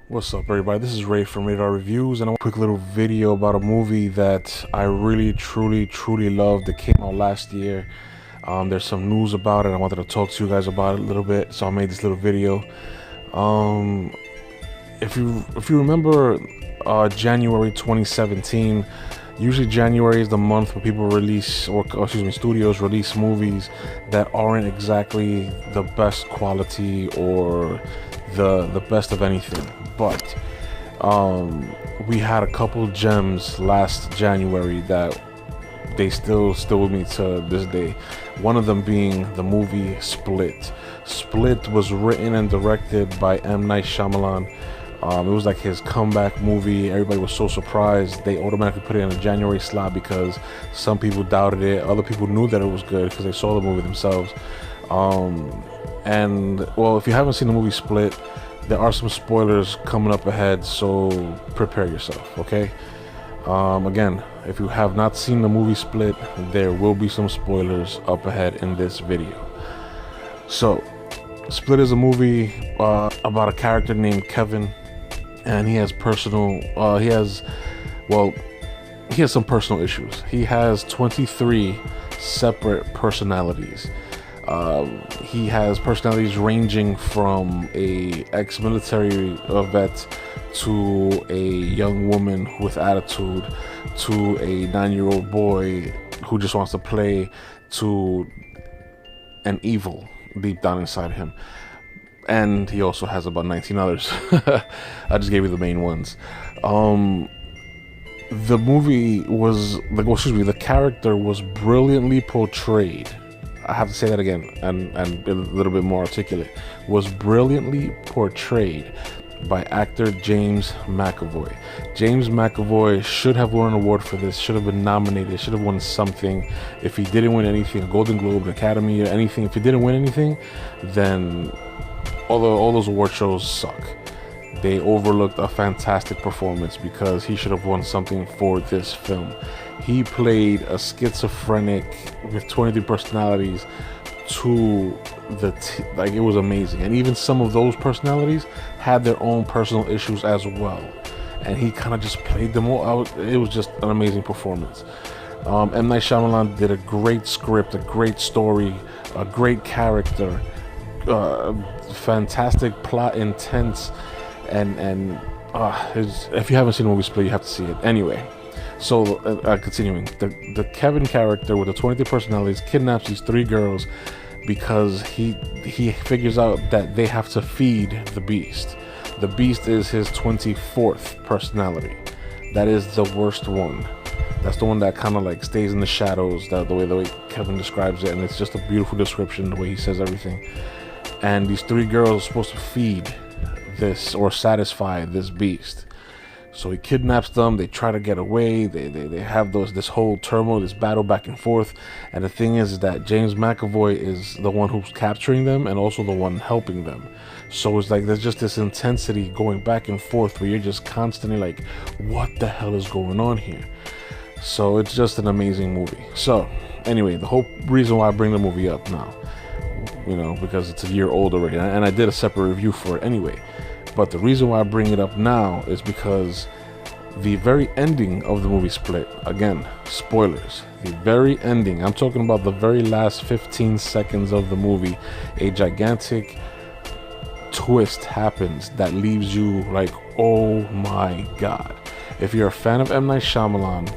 What's up, everybody? This is Ray from Radar Reviews, and a quick little video about a movie that I really, truly loved that came out last year. There's some news about it. I wanted to talk to you guys about it a little bit, so I made this little video. If you remember, January 2017. Usually January is the month where people release, studios release movies that aren't exactly the best quality or the best of anything. But we had a couple gems last January that they still with me to this day. One of them being the movie Split. Split was written and directed by M Night Shamalans. It was like his comeback movie. Everybody was so surprised. They automatically put it in a January slot because some people doubted it. Other people knew that it was good because they saw the movie themselves. And well, if you haven't seen the movie Split, there are some spoilers coming up ahead, so prepare yourself, okay? Again, if you have not seen the movie Split, there will be some spoilers up ahead in this video. So, Split is a movie about a character named Kevin, and he has some personal issues. He has 23 separate personalities. He has personalities ranging from a ex-military vet to a young woman with attitude to a 9-year-old boy who just wants to play to an evil deep down inside him. And he also has about 19 others. I just gave you the main ones. The movie was the character was brilliantly portrayed. I have to say that again and a little bit more articulate. Was brilliantly portrayed by actor James McAvoy. James McAvoy should have won an award for this, should have been nominated, should have won something. If he didn't win anything, a Golden Globe, an Academy, or anything, if he didn't win anything, then all those award shows suck. They overlooked a fantastic performance because he should have won something for this film. He played a schizophrenic with 23 personalities to it was amazing. And even some of those personalities had their own personal issues as well. And he kind of just played them all out. It was just an amazing performance. M Night Shamalans did a great script, a great story, a great character, fantastic plot, intense, and if you haven't seen the movie Split, you have to see it. Anyway, so continuing, the Kevin character with the 23 personalities kidnaps these 3 girls because he figures out that they have to feed the beast. The beast is his 24th personality. That is the worst one. That's the one that kind of like stays in the shadows, the way Kevin describes it, and it's just a beautiful description, the way he says everything. And these 3 girls are supposed to feed this or satisfy this beast. So he kidnaps them. They try to get away. They have this whole turmoil, this battle back and forth. And the thing is that James McAvoy is the one who's capturing them and also the one helping them. So it's like there's just this intensity going back and forth where you're just constantly like, what the hell is going on here? So it's just an amazing movie. So anyway, the whole reason why I bring the movie up now, because it's a year old already, and I did a separate review for it anyway. But the reason why I bring it up now is because the very ending of the movie Split, again, spoilers, the very ending, I'm talking about the very last 15 seconds of the movie, a gigantic twist happens that leaves you like, oh my god. If you're a fan of M Night Shamalans,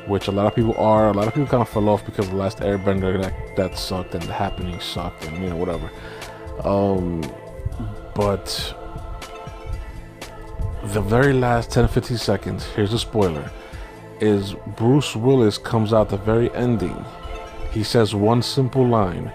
which a lot of people are, a lot of people kind of fell off because the last Airbender that sucked and The Happening sucked and whatever. But the very last 10-15 seconds, here's a spoiler, is Bruce Willis comes out the very ending. He says one simple line,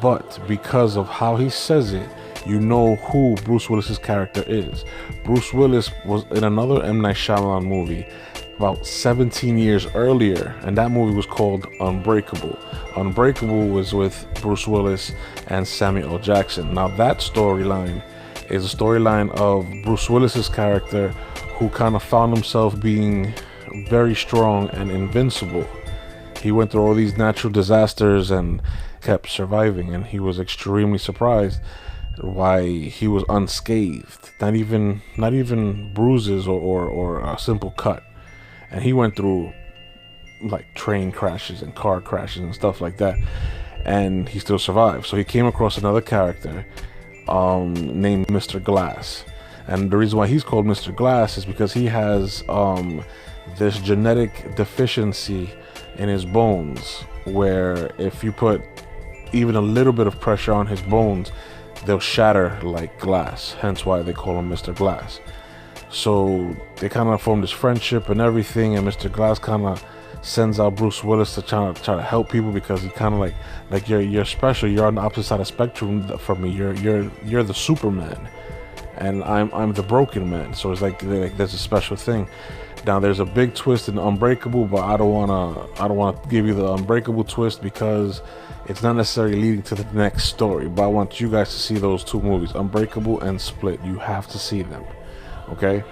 but because of how he says it, you know who Bruce Willis's character is. Bruce Willis was in another M Night Shyamalan movie about 17 years earlier, and that movie was called Unbreakable. Unbreakable was with Bruce Willis and Samuel L. Jackson. Now that storyline is a storyline of Bruce Willis's character who kind of found himself being very strong and invincible. He went through all these natural disasters and kept surviving, and he was extremely surprised why he was unscathed, not even bruises or a simple cut, and he went through like train crashes and car crashes and stuff like that, and he still survived. So he came across another character named Mr. Glass, and the reason why he's called Mr. Glass is because he has this genetic deficiency in his bones, where if you put even a little bit of pressure on his bones, they'll shatter like glass, hence why they call him Mr. Glass. So they kind of formed this friendship and everything, and Mr. Glass kind of sends out Bruce Willis to try to help people, because he kind of like you're special, you're on the opposite side of the spectrum from me, you're the Superman, and I'm the broken man. So it's like there's a special thing. Now there's a big twist in Unbreakable, but I don't wanna give you the Unbreakable twist because it's not necessarily leading to the next story. But I want you guys to see those two movies, Unbreakable and Split. You have to see them, okay?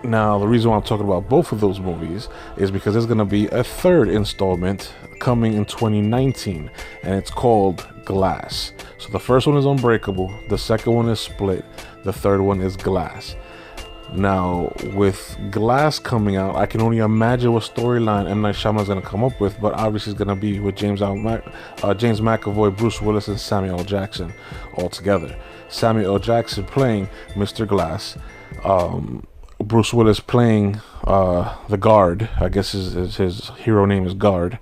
Now the reason why I'm talking about both of those movies is because there's gonna be a third installment coming in 2019, and it's called Glass. So the first one is Unbreakable, the second one is Split, the third one is Glass. Now, with Glass coming out, I can only imagine what storyline M Night Shyamalan is going to come up with, but obviously it's going to be with James McAvoy, Bruce Willis, and Samuel L. Jackson all together. Samuel L. Jackson playing Mr. Glass, Bruce Willis playing the Guard. I guess his hero name is Guard,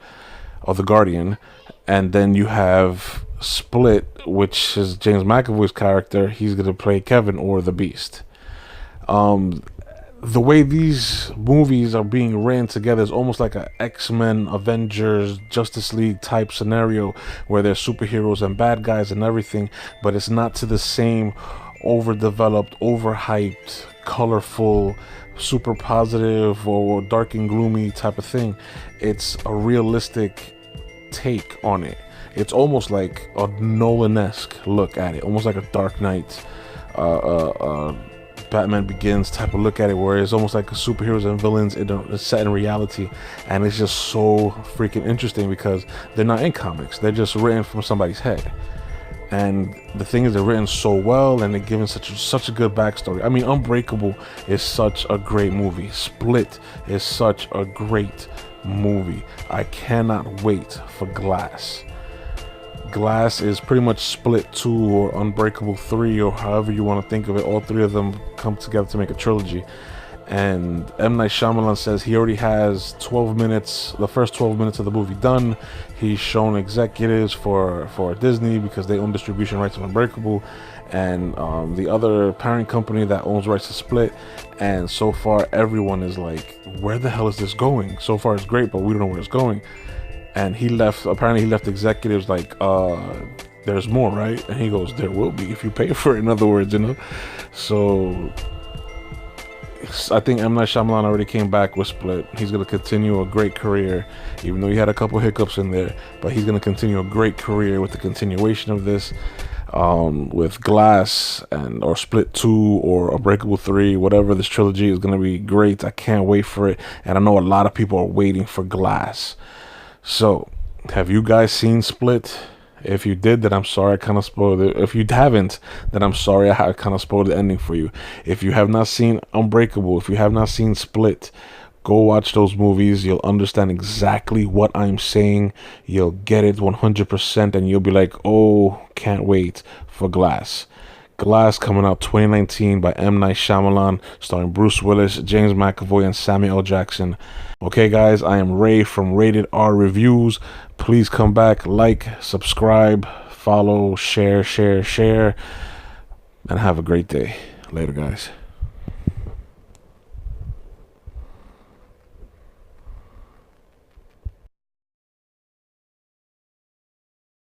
or the Guardian. And then you have Split, which is James McAvoy's character. He's going to play Kevin, or the Beast. The way these movies are being ran together is almost like a X-Men, Avengers, Justice League type scenario, where there's superheroes and bad guys and everything, but it's not to the same overdeveloped, overhyped, colorful, super positive or dark and gloomy type of thing. It's a realistic take on it. It's almost like a Nolan-esque look at it, almost like a Dark Knight, Batman Begins type of look at it, where it's almost like superheroes and villains set in reality, and it's just so freaking interesting because they're not in comics, they're just written from somebody's head. And the thing is, they're written so well, and they're given such a good backstory. I mean, Unbreakable is such a great movie. Split is such a great movie. I cannot wait for Glass. Glass is pretty much Split 2 or Unbreakable 3, or however you want to think of it. All three of them come together to make a trilogy. And M Night Shyamalan says he already has 12 minutes, the first 12 minutes of the movie done. He's shown executives for Disney, because they own distribution rights of Unbreakable, and the other parent company that owns rights to Split. And so far everyone is like, where the hell is this going? So far it's great, but we don't know where it's going. And apparently he left executives like, there's more, right? And he goes, there will be if you pay for it, in other words, you know? So I think M Night Shyamalan already came back with Split. He's going to continue a great career, even though he had a couple hiccups in there, but he's going to continue a great career with the continuation of this, with Glass or Split 2 or Unbreakable 3, whatever. This trilogy is going to be great. I can't wait for it, and I know a lot of people are waiting for Glass. So, have you guys seen Split? If you did, then I'm sorry I kind of spoiled it. If you haven't, then I'm sorry I kind of spoiled the ending for you. If you have not seen Unbreakable, if you have not seen Split, go watch those movies. You'll understand exactly what I'm saying. You'll get it 100%, and you'll be like, oh, can't wait for Glass. Glass coming out 2019 by M Night Shyamalan, starring Bruce Willis, James McAvoy, and Samuel L. Jackson. Okay, guys, I am Ray from Rated R Reviews. Please come back, like, subscribe, follow, share, and have a great day. Later, guys.